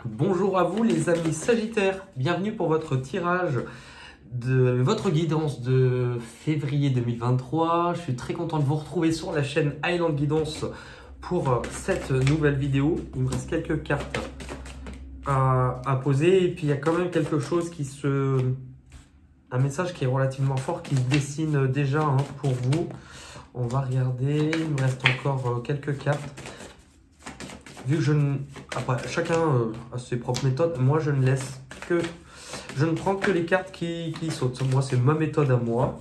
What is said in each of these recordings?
Bonjour à vous les amis Sagittaires, bienvenue pour votre tirage de votre guidance de février 2023. Je suis très content de vous retrouver sur la chaîne Island Guidance pour cette nouvelle vidéo. Il me reste quelques cartes à poser et puis il y a quand même quelque chose un message qui est relativement fort qui se dessine déjà pour vous. On va regarder, il me reste encore quelques cartes. Vu que après, chacun a ses propres méthodes, moi je ne prends que les cartes qui sautent. Moi, c'est ma méthode à moi.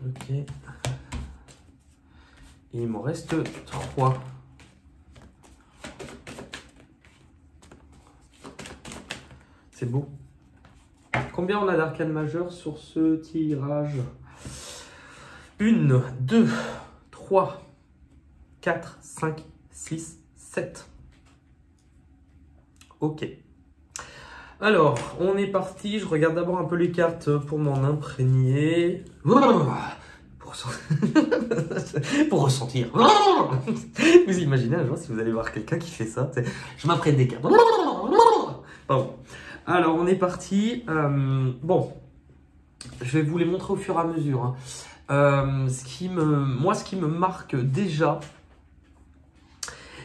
Ok. Et il m'en reste 3. C'est beau. Combien on a d'arcane majeur sur ce tirage? 1, 2, 3, 4, 5, 6, 7. Ok. Alors, on est parti. Je regarde d'abord un peu les cartes pour m'en imprégner. Pour ressentir. Vous imaginez un jour si vous allez voir quelqu'un qui fait ça. Je m'imprègne des cartes. Pardon. Alors, on est parti. Bon, je vais vous les montrer au fur et à mesure. Ce qui me marque déjà,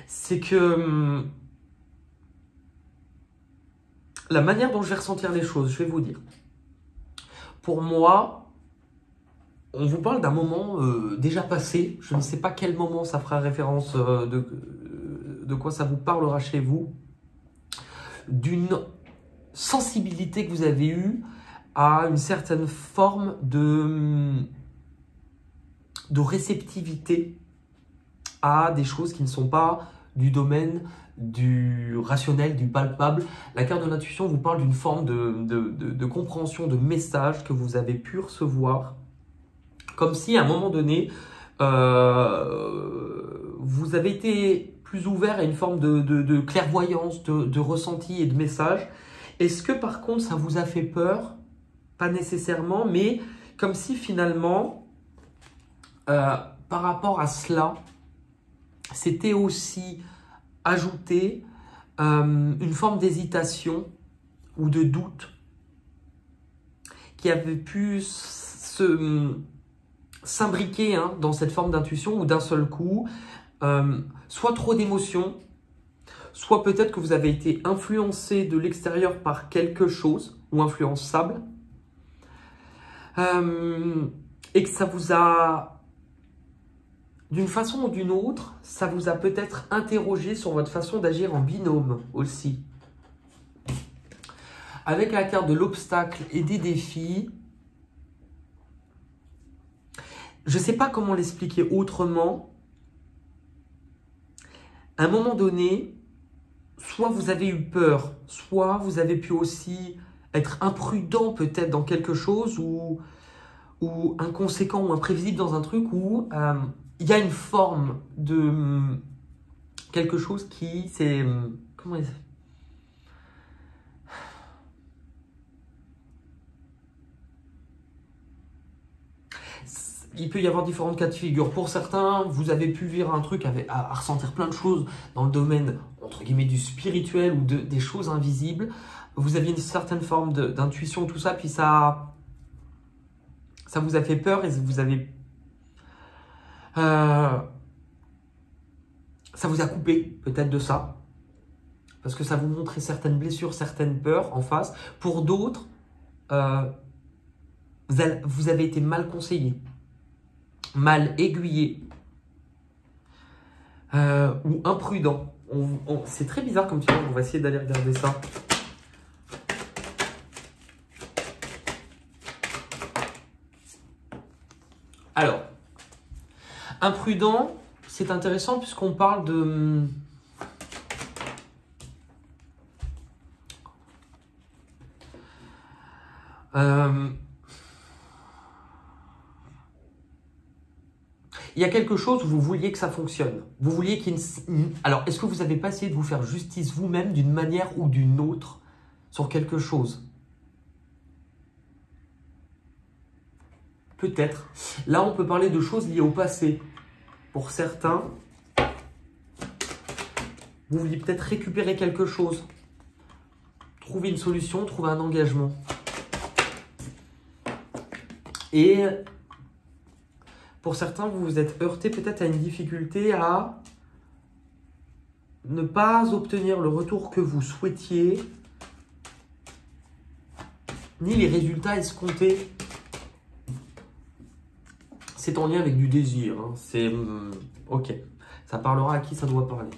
c'est que la manière dont je vais ressentir les choses, je vais vous dire. Pour moi, on vous parle d'un moment déjà passé. Je ne sais pas quel moment ça fera référence, de quoi ça vous parlera chez vous. D'une sensibilité que vous avez eue à une certaine forme de réceptivité à des choses qui ne sont pas du domaine du rationnel, du palpable. La carte de l'intuition vous parle d'une forme de compréhension, de message que vous avez pu recevoir, comme si à un moment donné, vous avez été plus ouvert à une forme de clairvoyance, de ressenti et de message. Est-ce que par contre ça vous a fait peur? Pas nécessairement, mais comme si finalement, par rapport à cela, c'était aussi ajouter une forme d'hésitation ou de doute qui avait pu s'imbriquer dans cette forme d'intuition où d'un seul coup, soit trop d'émotions, soit peut-être que vous avez été influencé de l'extérieur par quelque chose ou influençable et que ça vous a... D'une façon ou d'une autre, ça vous a peut-être interrogé sur votre façon d'agir en binôme aussi. Avec la carte de l'obstacle et des défis, je ne sais pas comment l'expliquer autrement. À un moment donné, soit vous avez eu peur, soit vous avez pu aussi être imprudent peut-être dans quelque chose ou inconséquent ou imprévisible dans un truc où... il y a une forme de quelque chose qui, c'est... Comment est-ce... Il peut y avoir différentes cas de figure. Pour certains, vous avez pu vivre un truc à ressentir plein de choses dans le domaine, entre guillemets, du spirituel ou des choses invisibles. Vous aviez une certaine forme d'intuition, tout ça, puis ça vous a fait peur et vous avez... ça vous a coupé peut-être de ça, parce que ça vous montrait certaines blessures, certaines peurs en face. Pour d'autres, vous avez été mal conseillé, mal aiguillé ou imprudent. C'est très bizarre comme tirage, on va essayer d'aller regarder ça. Alors, imprudent, c'est intéressant puisqu'on parle de... il y a quelque chose où vous vouliez que ça fonctionne. Vous vouliez qu'il... Alors, est-ce que vous n'avez pas essayé de vous faire justice vous-même d'une manière ou d'une autre sur quelque chose? Peut-être. Là, on peut parler de choses liées au passé. Pour certains, Vous vouliez peut-être récupérer quelque chose. Trouver une solution, trouver un engagement. Et pour certains, vous vous êtes heurté peut-être à une difficulté à ne pas obtenir le retour que vous souhaitiez, ni les résultats escomptés. C'est en lien avec du désir. Hein. C'est ok. Ça parlera à qui ça doit parler.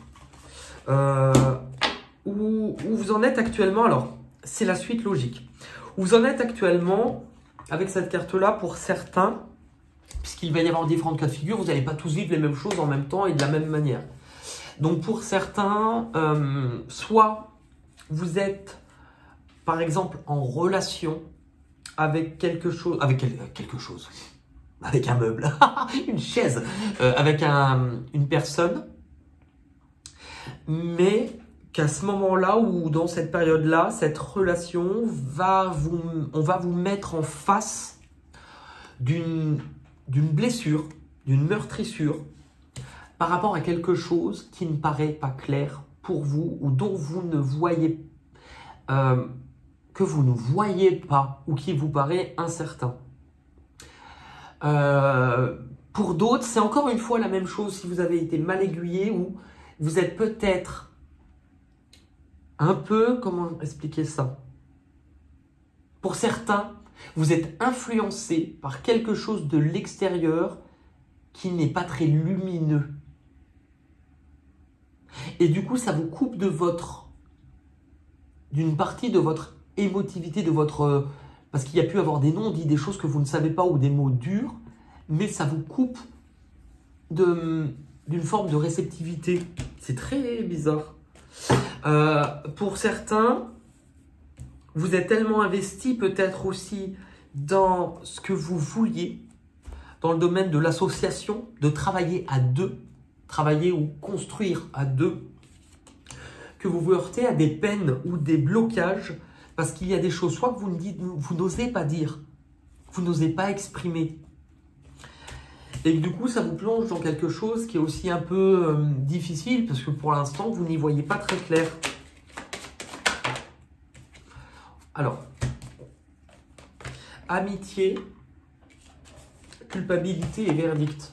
Où vous en êtes actuellement, alors c'est la suite logique. Où vous en êtes actuellement avec cette carte-là pour certains, puisqu'il va y avoir différentes cas de figure, vous n'allez pas tous vivre les mêmes choses en même temps et de la même manière. Donc pour certains, soit vous êtes par exemple en relation avec quelque chose, avec un meuble, une chaise, avec une personne, mais qu'à ce moment-là ou dans cette période-là, cette relation on va vous mettre en face d'une blessure, d'une meurtrissure par rapport à quelque chose qui ne paraît pas clair pour vous ou dont vous ne voyez que vous ne voyez pas ou qui vous paraît incertain. Pour d'autres, c'est encore une fois la même chose si vous avez été mal aiguillé ou vous êtes peut-être un peu, comment expliquer ça? Pour certains, vous êtes influencé par quelque chose de l'extérieur qui n'est pas très lumineux. Et du coup, ça vous coupe d'une partie de votre émotivité, parce qu'il y a pu avoir des noms, dit des choses que vous ne savez pas ou des mots durs, mais ça vous coupe d'une forme de réceptivité. C'est très bizarre. Pour certains, vous êtes tellement investi peut-être aussi dans ce que vous vouliez, dans le domaine de l'association, de travailler à deux, travailler ou construire à deux, que vous vous heurtez à des peines ou des blocages parce qu'il y a des choses, soit que vous n'osez pas dire, vous n'osez pas exprimer. Et du coup, ça vous plonge dans quelque chose qui est aussi un peu difficile parce que pour l'instant, vous n'y voyez pas très clair. Alors, amitié, culpabilité et verdict.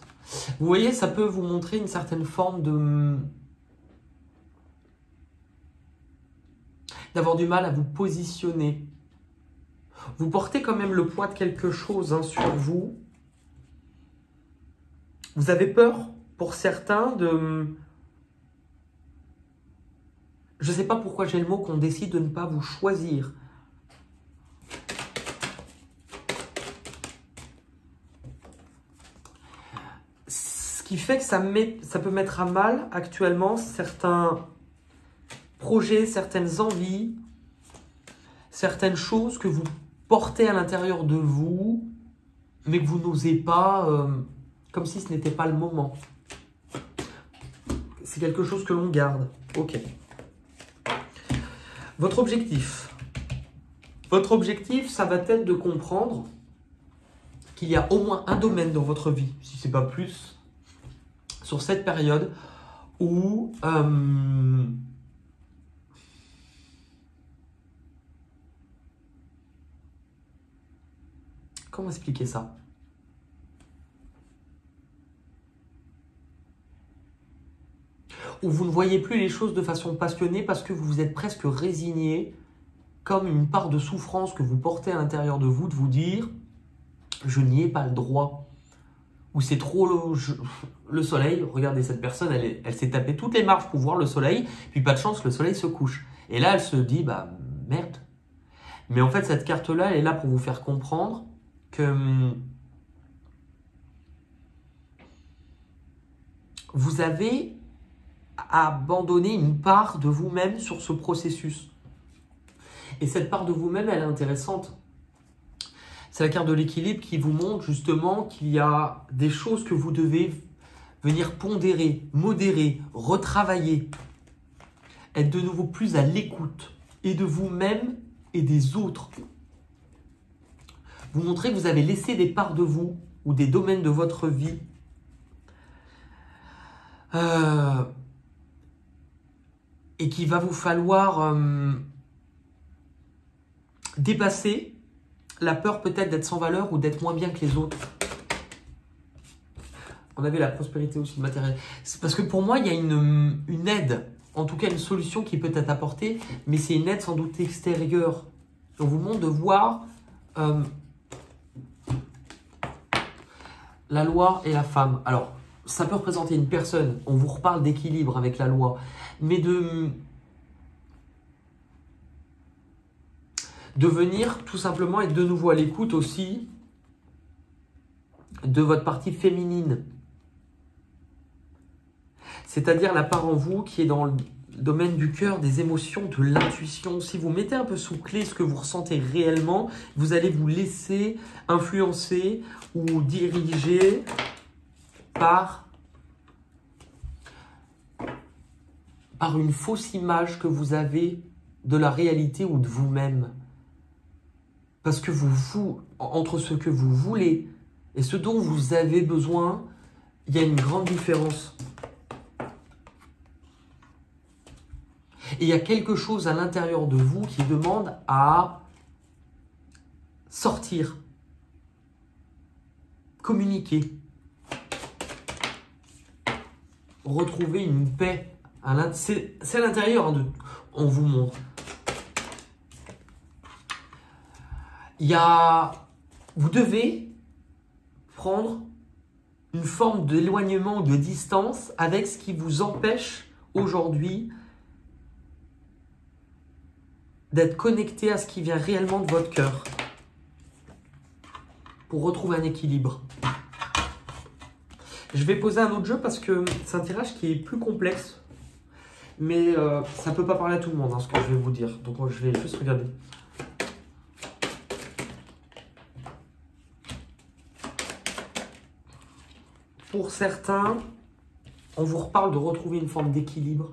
Vous voyez, ça peut vous montrer une certaine forme d'avoir du mal à vous positionner. Vous portez quand même le poids de quelque chose sur vous. Vous avez peur, pour certains, je ne sais pas pourquoi j'ai le mot qu'on décide de ne pas vous choisir. Ce qui fait que ça peut mettre à mal actuellement certains projets, certaines envies, certaines choses que vous portez à l'intérieur de vous, mais que vous n'osez pas, comme si ce n'était pas le moment. C'est quelque chose que l'on garde. Ok. Votre objectif, ça va être de comprendre qu'il y a au moins un domaine dans votre vie, si ce n'est pas plus, sur cette période où comment expliquer ça? Où vous ne voyez plus les choses de façon passionnée parce que vous vous êtes presque résigné, comme une part de souffrance que vous portez à l'intérieur de vous dire « je n'y ai pas le droit ». Ou c'est trop le soleil. Regardez, cette personne, elle s'est tapée toutes les marches pour voir le soleil, puis pas de chance, le soleil se couche. Et là, elle se dit « bah merde ». Mais en fait, cette carte-là, elle est là pour vous faire comprendre que vous avez abandonné une part de vous-même sur ce processus. Et cette part de vous-même, elle est intéressante. C'est la carte de l'équilibre qui vous montre justement qu'il y a des choses que vous devez venir pondérer, modérer, retravailler, être de nouveau plus à l'écoute et de vous-même et des autres. Vous montrez que vous avez laissé des parts de vous ou des domaines de votre vie et qu'il va vous falloir dépasser la peur peut-être d'être sans valeur ou d'être moins bien que les autres. On avait la prospérité aussi matérielle. C'est parce que pour moi, il y a une aide, en tout cas une solution qui peut être apportée, mais c'est une aide sans doute extérieure. On vous demande de voir la loi et la femme. Alors, ça peut représenter une personne. On vous reparle d'équilibre avec la loi, mais de venir tout simplement être de nouveau à l'écoute aussi de votre partie féminine. C'est-à-dire la part en vous qui est dans le domaine du cœur, des émotions, de l'intuition. Si vous mettez un peu sous clé ce que vous ressentez réellement, vous allez vous laisser influencer ou diriger par une fausse image que vous avez de la réalité ou de vous-même. Parce que entre ce que vous voulez et ce dont vous avez besoin, il y a une grande différence. Et il y a quelque chose à l'intérieur de vous qui demande à sortir, communiquer, retrouver une paix. C'est à l'intérieur, on vous montre. Vous devez prendre une forme d'éloignement ou de distance avec ce qui vous empêche aujourd'hui d'être connecté à ce qui vient réellement de votre cœur pour retrouver un équilibre. Je vais poser un autre jeu parce que c'est un tirage qui est plus complexe, mais ça ne peut pas parler à tout le monde, ce que je vais vous dire. Donc je vais juste regarder. Pour certains, on vous reparle de retrouver une forme d'équilibre,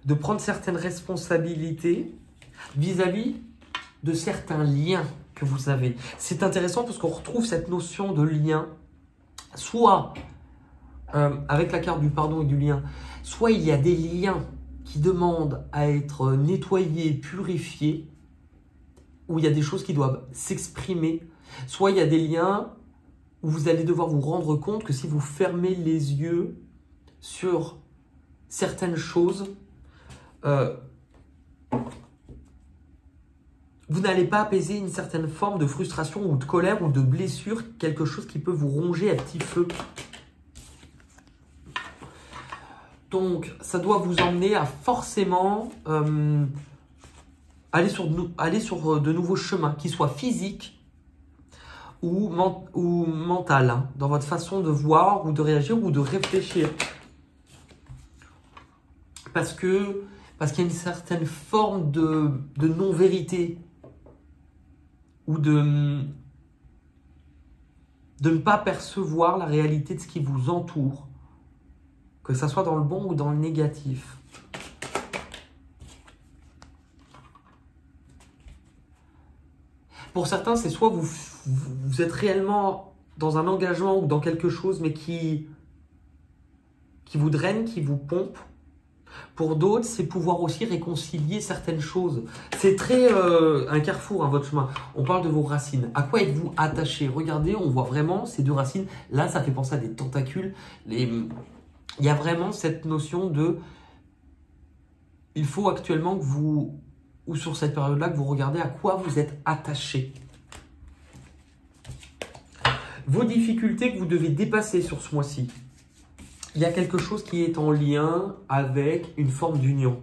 de prendre certaines responsabilités vis-à-vis de certains liens que vous avez. C'est intéressant parce qu'on retrouve cette notion de lien, soit avec la carte du pardon et du lien, soit il y a des liens qui demandent à être nettoyés, purifiés, où il y a des choses qui doivent s'exprimer, soit il y a des liens où vous allez devoir vous rendre compte que si vous fermez les yeux sur certaines choses, vous n'allez pas apaiser une certaine forme de frustration ou de colère ou de blessure, quelque chose qui peut vous ronger à petit feu. Donc, ça doit vous emmener à forcément aller sur de nouveaux chemins, qu'ils soient physiques ou mental, dans votre façon de voir ou de réagir ou de réfléchir. Parce qu'il y a une certaine forme de non-vérité ou de ne pas percevoir la réalité de ce qui vous entoure, que ça soit dans le bon ou dans le négatif. Pour certains, c'est soit vous êtes réellement dans un engagement ou dans quelque chose, mais qui vous draine, qui vous pompe. Pour d'autres, c'est pouvoir aussi réconcilier certaines choses. C'est très un carrefour, votre chemin. On parle de vos racines. À quoi êtes-vous attaché? Regardez, on voit vraiment ces deux racines. Là, ça fait penser à des tentacules. Il y a vraiment cette notion de... Il faut actuellement que vous... ou sur cette période-là, que vous regardez à quoi vous êtes attaché. Vos difficultés que vous devez dépasser sur ce mois-ci. Il y a quelque chose qui est en lien avec une forme d'union.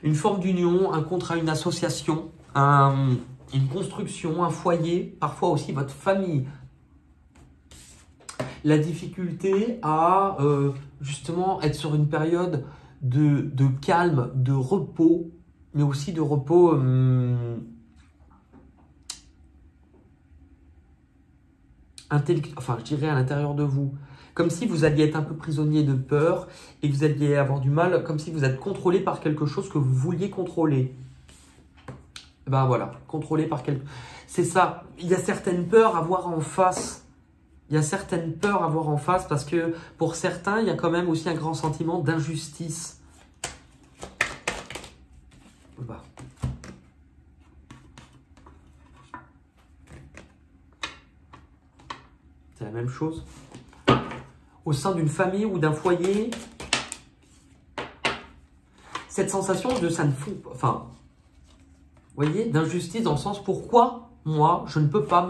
Une forme d'union, un contrat, une association, une construction, un foyer, parfois aussi votre famille. La difficulté à justement être sur une période de calme, de repos, mais aussi de repos intellectuel, enfin je dirais à l'intérieur de vous. Comme si vous alliez être un peu prisonnier de peur et que vous alliez avoir du mal, comme si vous êtes contrôlé par quelque chose que vous vouliez contrôler. Ben voilà, contrôlé par quelque... C'est ça, il y a certaines peurs à voir en face. Il y a certaines peurs à voir en face parce que pour certains, il y a quand même aussi un grand sentiment d'injustice. Bah. C'est la même chose. Au sein d'une famille ou d'un foyer, cette sensation de ça ne fout pas. Enfin, vous voyez, d'injustice dans le sens pourquoi moi je ne peux pas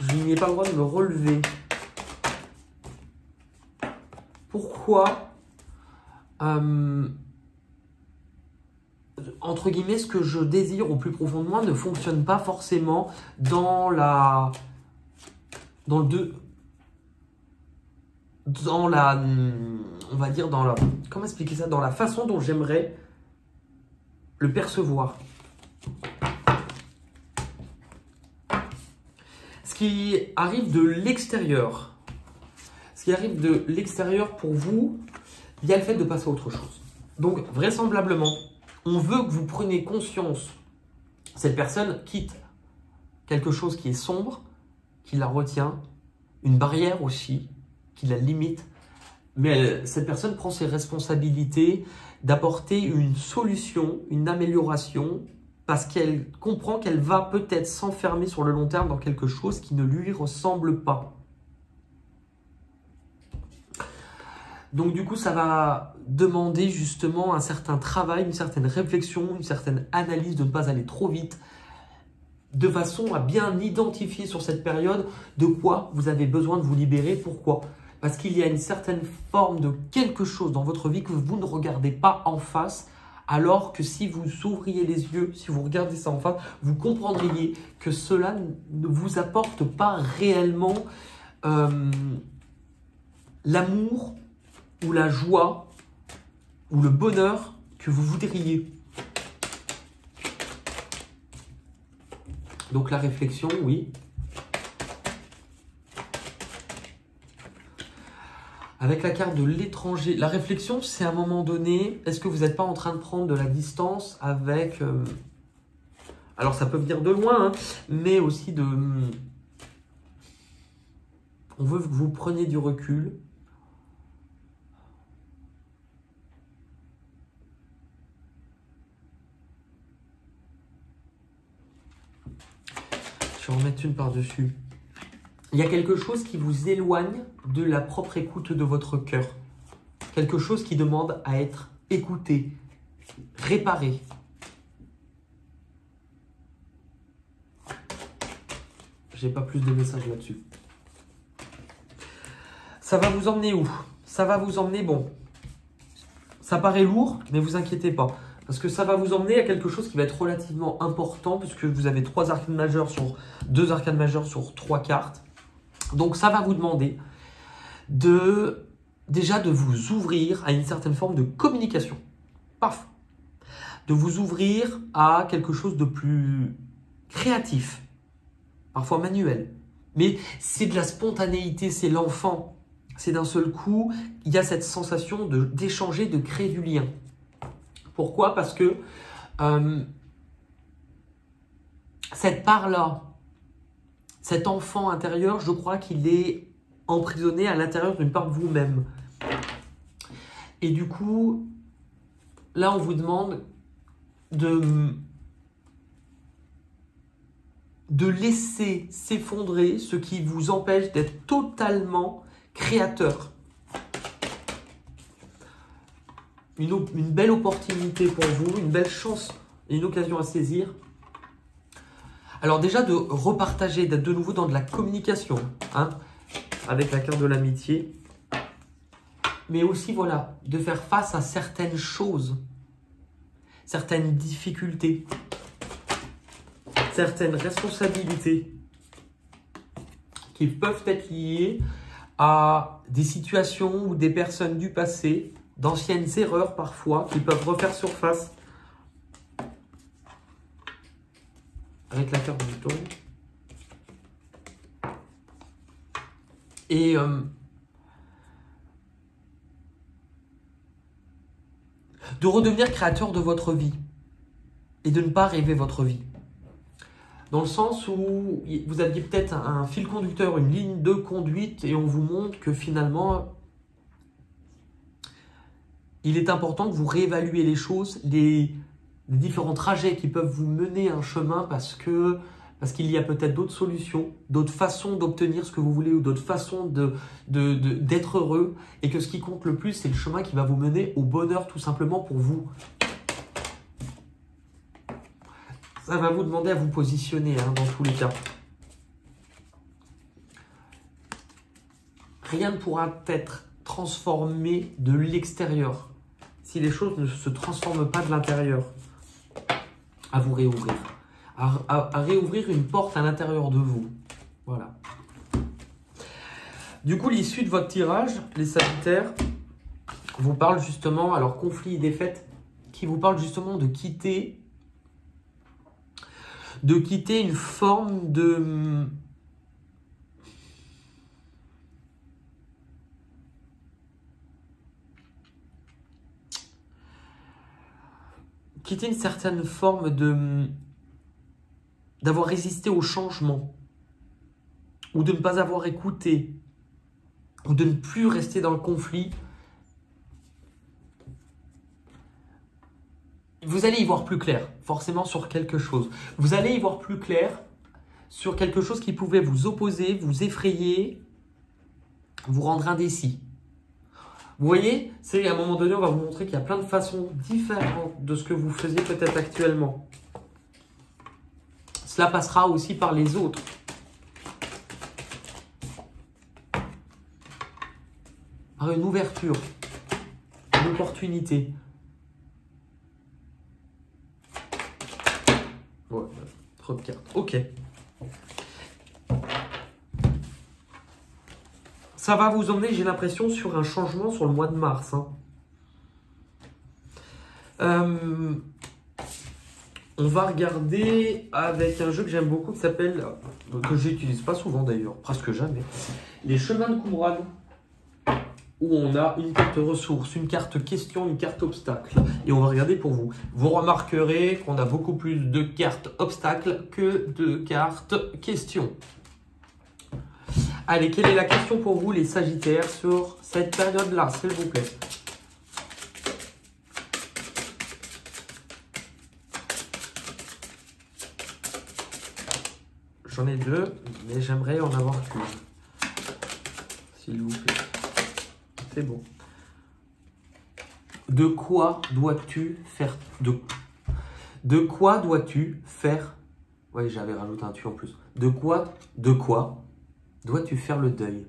je n'ai pas le droit de me relever. Pourquoi entre guillemets, ce que je désire au plus profond de moi ne fonctionne pas forcément dans la on va dire comment expliquer ça, dans la façon dont j'aimerais le percevoir. Ce qui arrive de l'extérieur, pour vous, il y a le fait de passer à autre chose. Donc, vraisemblablement, on veut que vous preniez conscience, cette personne quitte quelque chose qui est sombre, qui la retient, une barrière aussi, qui la limite, mais cette personne prend ses responsabilités d'apporter une solution, une amélioration, parce qu'elle comprend qu'elle va peut-être s'enfermer sur le long terme dans quelque chose qui ne lui ressemble pas. Donc du coup, ça va demander justement un certain travail, une certaine réflexion, une certaine analyse, de ne pas aller trop vite, de façon à bien identifier sur cette période de quoi vous avez besoin de vous libérer. Pourquoi ? Parce qu'il y a une certaine forme de quelque chose dans votre vie que vous ne regardez pas en face, alors que si vous ouvriez les yeux, si vous regardez ça en face, vous comprendriez que cela ne vous apporte pas réellement l'amour ou la joie ou le bonheur que vous voudriez. Donc la réflexion, oui. Avec la carte de l'étranger, la réflexion, c'est à un moment donné, est-ce que vous n'êtes pas en train de prendre de la distance avec... alors ça peut venir de loin, hein, mais aussi de... on veut que vous preniez du recul. Je vais en remettre une par-dessus. Il y a quelque chose qui vous éloigne de la propre écoute de votre cœur. Quelque chose qui demande à être écouté, réparé. J'ai pas plus de messages là-dessus. Ça va vous emmener où? Ça va vous emmener, bon, ça paraît lourd, mais vous inquiétez pas. Parce que ça va vous emmener à quelque chose qui va être relativement important, puisque vous avez 2 arcanes majeures sur 3 cartes. Donc ça va vous demander déjà de vous ouvrir à une certaine forme de communication. Paf! De vous ouvrir à quelque chose de plus créatif, parfois manuel. Mais c'est de la spontanéité, c'est l'enfant. C'est d'un seul coup, il y a cette sensation d'échanger, de créer du lien. Pourquoi? Parce que cette part-là, cet enfant intérieur, je crois qu'il est emprisonné à l'intérieur d'une part de vous-même. Et du coup, là, on vous demande de laisser s'effondrer ce qui vous empêche d'être totalement créateur. Une belle opportunité pour vous, une belle chance et une occasion à saisir. Alors déjà de repartager, d'être de nouveau dans de la communication, hein, avec la carte de l'amitié. Mais aussi, voilà, de faire face à certaines choses, certaines difficultés, certaines responsabilités qui peuvent être liées à des situations ou des personnes du passé, d'anciennes erreurs parfois, qui peuvent refaire surface. Avec la carte du temps. Et de redevenir créateur de votre vie. Et de ne pas rêver votre vie. Dans le sens où vous aviez peut-être un fil conducteur, une ligne de conduite, et on vous montre que finalement, il est important que vous réévaluez les choses, les différents trajets qui peuvent vous mener à un chemin parce qu'il y a peut-être d'autres solutions, d'autres façons d'obtenir ce que vous voulez ou d'autres façons d'être heureux, et que ce qui compte le plus, c'est le chemin qui va vous mener au bonheur tout simplement pour vous. Ça va vous demander à vous positionner dans tous les cas. Rien ne pourra être transformé de l'extérieur si les choses ne se transforment pas de l'intérieur. À vous réouvrir. À réouvrir une porte à l'intérieur de vous. Voilà. Du coup, l'issue de votre tirage, les Sagittaires, vous parle justement, alors conflit et défaite, qui vous parle justement de quitter une forme de... quitter une certaine forme d'avoir résisté au changement, ou de ne pas avoir écouté, ou de ne plus rester dans le conflit. Vous allez y voir plus clair, forcément, sur quelque chose. Vous allez y voir plus clair sur quelque chose qui pouvait vous opposer, vous effrayer, vous rendre indécis. Vous voyez, c'est à un moment donné, on va vous montrer qu'il y a plein de façons différentes de ce que vous faisiez peut-être actuellement. Cela passera aussi par les autres. Par une ouverture, une opportunité. Ouais, trop de cartes. Ok. Ça va vous emmener, j'ai l'impression, sur un changement sur le mois de mars. On va regarder avec un jeu que j'aime beaucoup qui s'appelle, que j'utilise pas souvent d'ailleurs, presque jamais, les chemins de Qumran, où on a une carte ressources, une carte question, une carte obstacle. Et on va regarder pour vous. Vous remarquerez qu'on a beaucoup plus de cartes obstacles que de cartes questions. Allez, quelle est la question pour vous, les Sagittaires, sur cette période-là, s'il vous plaît? J'en ai deux, mais j'aimerais en avoir qu'une. S'il vous plaît. C'est bon. De quoi dois-tu faire... De quoi dois-tu faire... Oui, j'avais rajouté un tu en plus. De quoi dois-tu faire le deuil?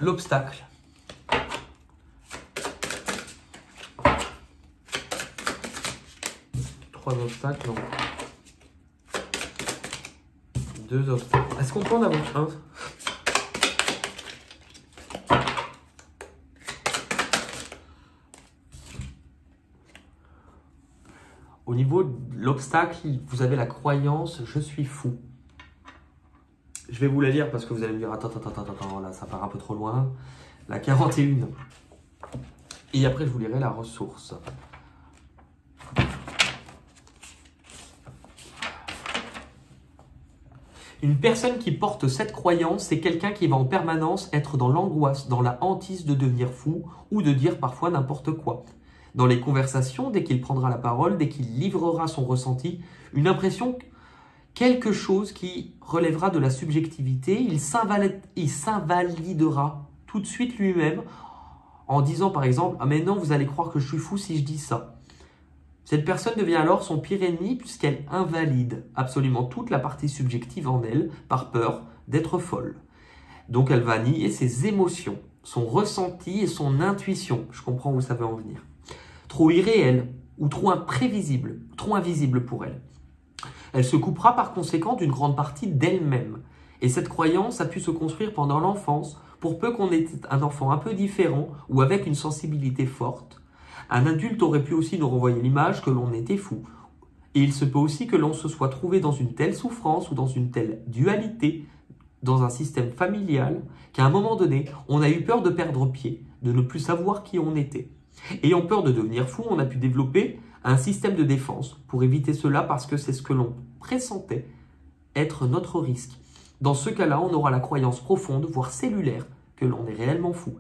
L'obstacle. Trois obstacles, non. Deux obstacles. Est-ce qu'on peut en avoir un? Au niveau de l'obstacle, vous avez la croyance « je suis fou ». Je vais vous la lire parce que vous allez me dire « attends, là ça part un peu trop loin ». La 41. Et après je vous lirai la ressource. Une personne qui porte cette croyance, c'est quelqu'un qui va en permanence être dans l'angoisse, dans la hantise de devenir fou ou de dire parfois n'importe quoi. Dans les conversations, dès qu'il prendra la parole, dès qu'il livrera son ressenti, une impression, quelque chose qui relèvera de la subjectivité, il s'invalidera tout de suite lui-même en disant par exemple « Ah mais non, vous allez croire que je suis fou si je dis ça ». Cette personne devient alors son pire ennemi puisqu'elle invalide absolument toute la partie subjective en elle par peur d'être folle. Donc elle va nier ses émotions, son ressenti et son intuition. Je comprends où ça veut en venir. Trop irréel ou trop imprévisible, trop invisible pour elle. Elle se coupera par conséquent d'une grande partie d'elle-même. Et cette croyance a pu se construire pendant l'enfance, pour peu qu'on ait un enfant un peu différent ou avec une sensibilité forte. Un adulte aurait pu aussi nous renvoyer l'image que l'on était fou. Et il se peut aussi que l'on se soit trouvé dans une telle souffrance ou dans une telle dualité, dans un système familial, qu'à un moment donné, on a eu peur de perdre pied, de ne plus savoir qui on était. Ayant peur de devenir fou, on a pu développer un système de défense pour éviter cela parce que c'est ce que l'on pressentait être notre risque. Dans ce cas-là, on aura la croyance profonde, voire cellulaire, que l'on est réellement fou.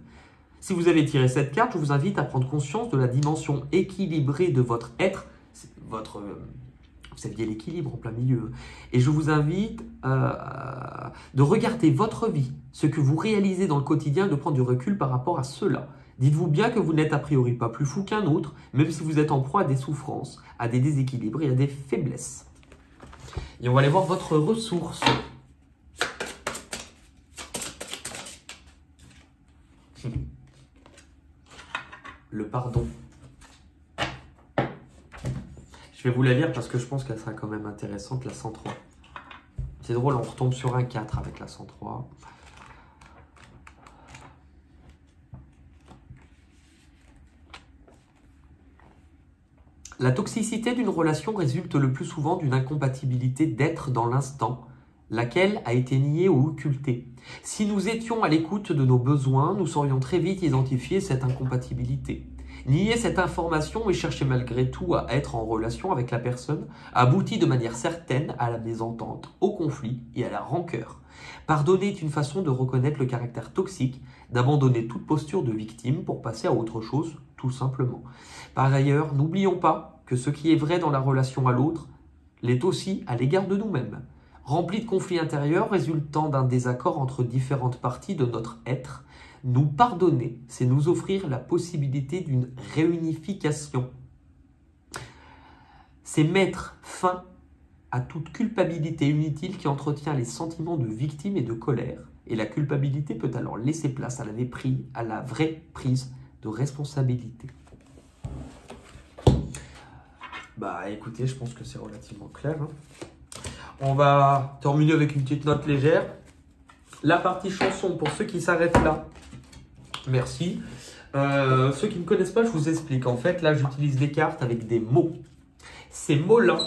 Si vous avez tiré cette carte, je vous invite à prendre conscience de la dimension équilibrée de votre être, vous aviez l'équilibre en plein milieu, et je vous invite de regarder votre vie, ce que vous réalisez dans le quotidien, de prendre du recul par rapport à cela. Dites-vous bien que vous n'êtes a priori pas plus fou qu'un autre, même si vous êtes en proie à des souffrances, à des déséquilibres et à des faiblesses. Et on va aller voir votre ressource. Le pardon. Je vais vous la lire parce que je pense qu'elle sera quand même intéressante, la 103. C'est drôle, on retombe sur un 4 avec la 103. La toxicité d'une relation résulte le plus souvent d'une incompatibilité d'être dans l'instant, laquelle a été niée ou occultée. Si nous étions à l'écoute de nos besoins, nous saurions très vite identifier cette incompatibilité. Nier cette information et chercher malgré tout à être en relation avec la personne aboutit de manière certaine à la mésentente, au conflit et à la rancœur. Pardonner est une façon de reconnaître le caractère toxique, d'abandonner toute posture de victime pour passer à autre chose, tout simplement. Par ailleurs, n'oublions pas que ce qui est vrai dans la relation à l'autre l'est aussi à l'égard de nous-mêmes. Rempli de conflits intérieurs résultant d'un désaccord entre différentes parties de notre être, nous pardonner, c'est nous offrir la possibilité d'une réunification. C'est mettre fin à toute culpabilité inutile qui entretient les sentiments de victime et de colère. Et la culpabilité peut alors laisser place à la vraie prise de responsabilité. Bah écoutez, je pense que c'est relativement clair. On va terminer avec une petite note légère. La partie chanson, pour ceux qui s'arrêtent là, merci. Ceux qui ne me connaissent pas, je vous explique. En fait, là, j'utilise des cartes avec des mots. Ces mots-là,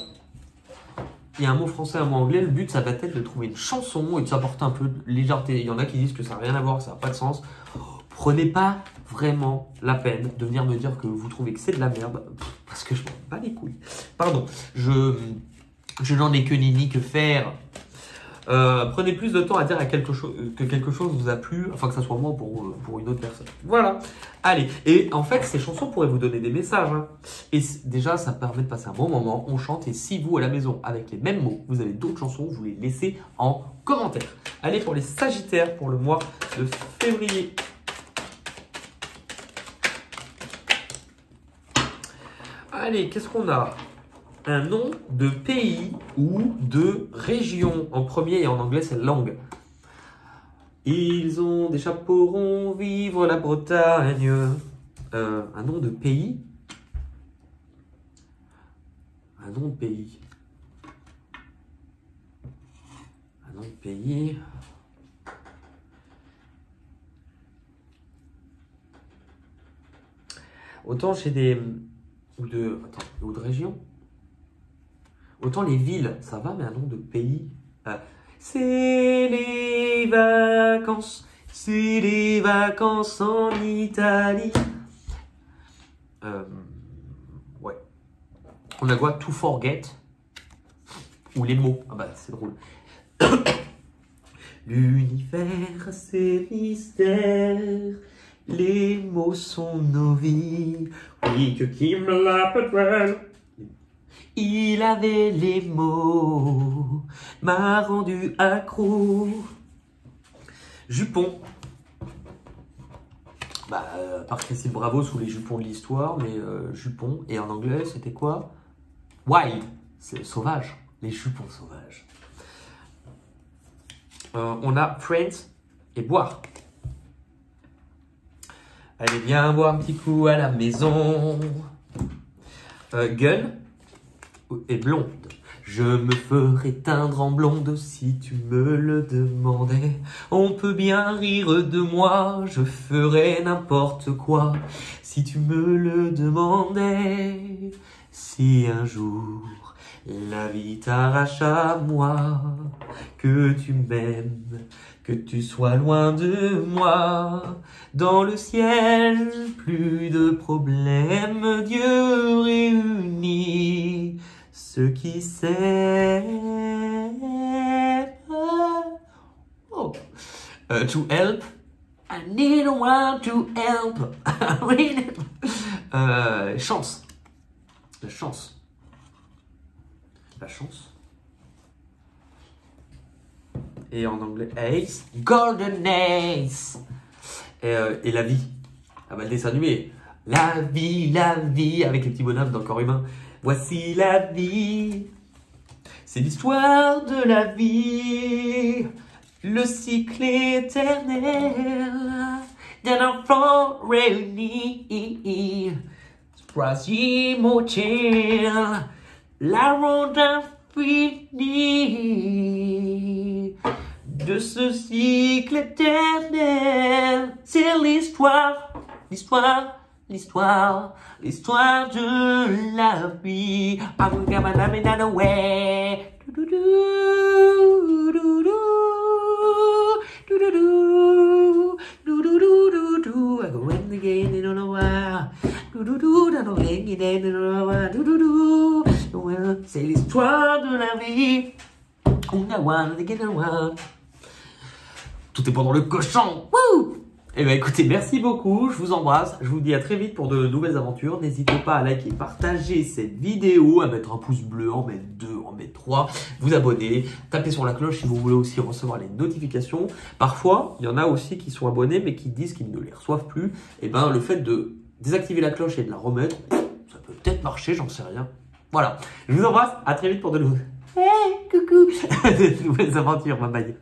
il y a un mot français, un mot anglais. Le but, ça va être de trouver une chanson et de s'apporter un peu de légèreté. Il y en a qui disent que ça n'a rien à voir, que ça n'a pas de sens. Prenez pas vraiment la peine de venir me dire que vous trouvez que c'est de la merde, parce que je m'en bats les couilles. Pardon, je n'en ai que nini que faire. Prenez plus de temps à dire que quelque chose vous a plu, enfin que ça soit moi ou pour une autre personne. Voilà. Allez, et en fait, ces chansons pourraient vous donner des messages. Et déjà, ça permet de passer un bon moment, on chante, et si vous, à la maison, avec les mêmes mots, vous avez d'autres chansons, vous les laissez en commentaire. Allez, pour les Sagittaires, pour le mois de février. Allez, qu'est-ce qu'on a? Un nom de pays ou de région. En premier et en anglais, c'est langue. Ils ont des chapeaux ronds, vive la Bretagne. Un nom de pays. Un nom de pays. Un nom de pays. Autant chez des... ou de région. Autant les villes, ça va, mais un nom de pays. C'est les vacances en Italie. Ouais. On a quoi? To forget. Ou les mots. Ah bah, c'est drôle. L'univers, c'est mystère. Les mots sont nos vies. Oui, que Kim l'appelle. Il avait les mots, m'a rendu accro. Jupon. Bah, à part Christine Bravo sous les jupons de l'histoire, mais jupon. Et en anglais, c'était quoi? Wild. C'est sauvage. Les jupons sauvages. On a Friends et boire. Allez, viens boire un petit coup à la maison. Gun et blonde. Je me ferais teindre en blonde si tu me le demandais. On peut bien rire de moi, je ferais n'importe quoi si tu me le demandais. Si un jour La vie t'arrache à moi, que tu m'aimes, que tu sois loin de moi. Dans le ciel, plus de problèmes, Dieu réunit ceux qui s'aiment. Oh. To help, I need one to help. Chance. La chance. La chance. Et en anglais, ace. Golden ace. Et la vie. Ah bah le dessin animé. La vie, avec les petits bonhommes dans le corps humain. Voici la vie. C'est l'histoire de la vie. Le cycle éternel d'un enfant réuni. Phrase immortelle, la ronde infinie de ce cycle éternel. C'est l'histoire de la vie. I'm coming down the way. I go in again, you don't know why. C'est l'histoire de la vie. Tout est pendant le cochon. Wouh! Eh bien écoutez, merci beaucoup, je vous embrasse, je vous dis à très vite pour de nouvelles aventures. N'hésitez pas à liker, partager cette vidéo, à mettre un pouce bleu, en mettre 2, en mettre 3, vous abonner, tapez sur la cloche si vous voulez aussi recevoir les notifications. Parfois, il y en a aussi qui sont abonnés mais qui disent qu'ils ne les reçoivent plus. Et ben le fait de désactiver la cloche et de la remettre, ça peut peut-être marcher, j'en sais rien. Voilà, je vous embrasse, à très vite pour de nouvelles... Hey, coucou. De nouvelles aventures, bye bye.